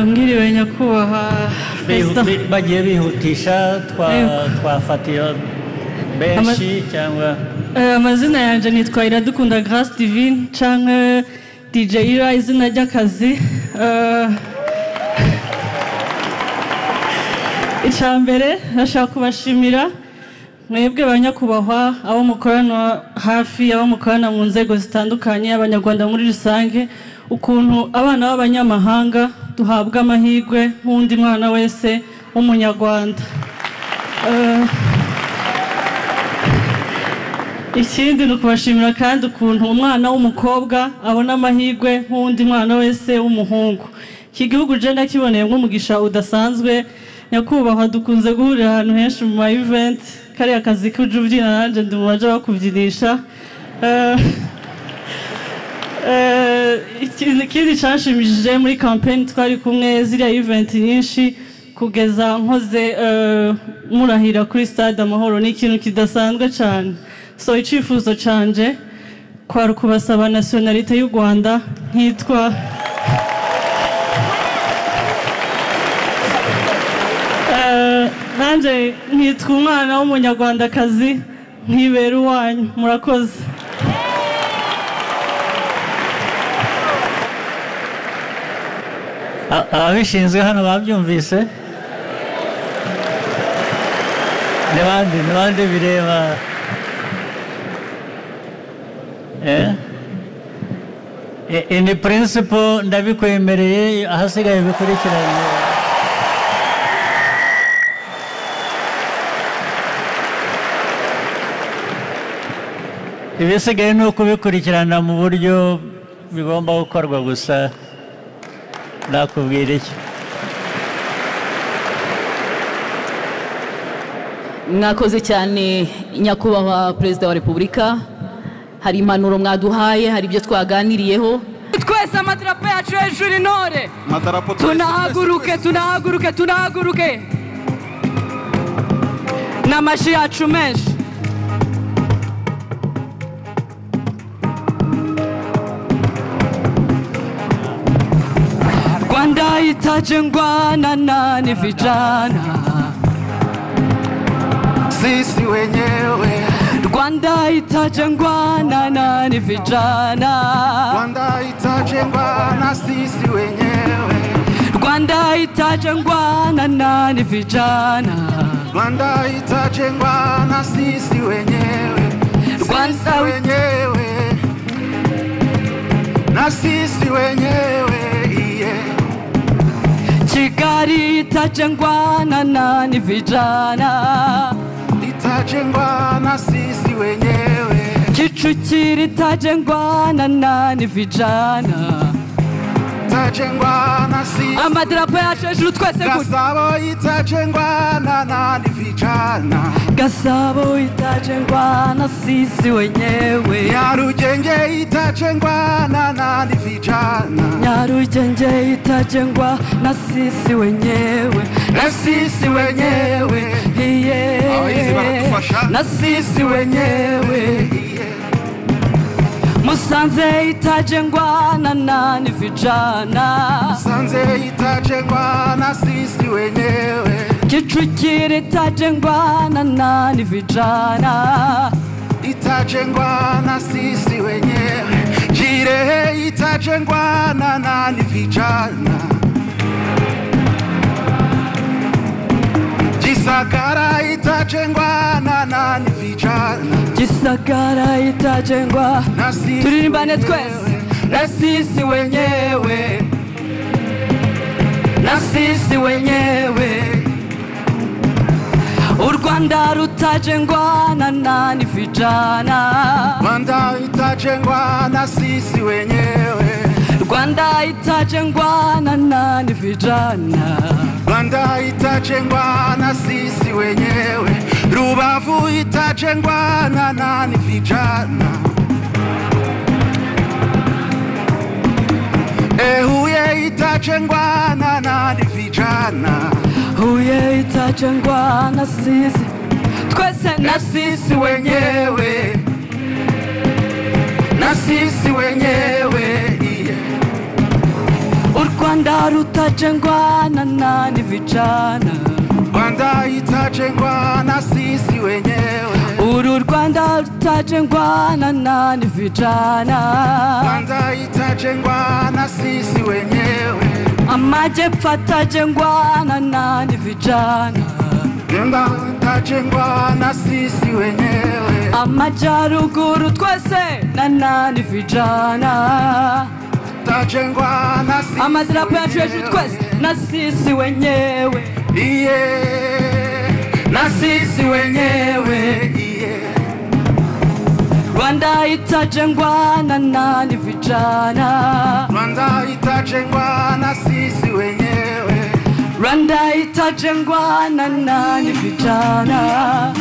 Ngiriwe nyakubahwa bagiye bihutisha twafatiye benshi cyangwa amazina yanjye nitwa Iradukunda Grace Divine cyangwa DJ Ira izina ry'akazi icyambere nashaka kubashimira mwebwe banyakubahwa abo mukorana hafi abo mukorana mu nzego zitandukanye abanyarwanda muri rusange ukuntu abana b'abanyamahanga duhabwa amahirwe nk'undi mwana wese w'umunyarwanda ikindi ni ukubashimira kandi ukuntu umwana w'umukobwa abona amahirwe nk'undi mwana wese w'umuhungu iki gihugu je ndakiboneye nk'umugisha udasanzwe nyakubahwa dukunze guhurira ahantu henshi mu ma event kariya kazi k'uje ubyina nanjye ndi mu baje bakubyinisha ikindi cyashimishije muri campaign twari kumwe ziriya event nyinshi kugeza nkoze murahira kuri stade Amahoro ni ikintu kidasanzwe cyane so icifuzo canje kwari kubasaba nationalite y'u Rwanda nkitwa nanje nkitwa umwana w'umunyarwandakazi nkibera uwanyu murakoze abishinzwe hano babyumvise n'abandi bireba in principle ndabikwemereye ahasigaye bikurikiranye ibisigaye ni ukubikurikirana mu buryo bigomba gukorwa gusa nakubwira iki mwakoze cyane nyakubahwa perezida wa repubulika hari impanuro mwaduhaye hari ibyo twaganiriyeho twese amadarapo yacu hejuru intore tunahaguruke n'amashyi yacu menshi Rwanda itajengwana nani vijana sisi wenyewe Rwanda itajengwana nani vijana Rwanda itajengwana sisi wenyewe Rwanda itajengwana nani vijana Rwanda itajengwana sisi wenyewe Rwanda wenyewe na sisi wenyewe Kigali itajengwana nani vijana itajengwana sisi wenyewe Kicukiro itajengwana nani vijana itajengwana sisi amadarapo yacu hejuru twese Gasabo itajengwana nani vijana Gasabo itajengwana sisi wenyewe Nyarugenge itajengwana nani vijana Nyarugenge itajengwa na sisi wenyewe na sisi wenyewe na sisi wenyewe Musanze itajengwa na nani vijana Musanze itajengwa na sisi wenyewe Kicukiro itajengwa na nani vijana itajengwa na sisi wenyewe Kirehe itajengwa na nani vijana Gisagara itajengwa na nani vijana Gisagara itajengwa na sisi turirimbane twese na sisi wenyewe na sisi wenyewe U Rwanda rutajengwa na nani vijana Rwanda itajengwa na sisi wenyewe Rwanda itajengwa na nani vijana Rwanda itajengwa na sisi wenyewe Rubavu itajengwa na nani vijana Huye itajengwa na nani vijana Huye itajengwa na sisi twese na sisi wenyewe Rwanda rutajengwa na nani vijana, Rwanda itajengwa na sisi wenyewe. uru Rwanda rutajengwa na nani vijana, Rwanda itajengwa na sisi wenyewe. Amajepfo atajengwa na nani vijana, Rwanda itajengwa na sisi wenyewe. Amajyaruguru twese na nani vijana, Itajengwa na sisi amadarapo yacu hejuru twese na sisi wenyewe, na sisi wenyewe. Rwanda itajengwa na nani vijana, Rwanda itajengwa na sisi wenyewe. Rwanda itajengwa na nani vijana.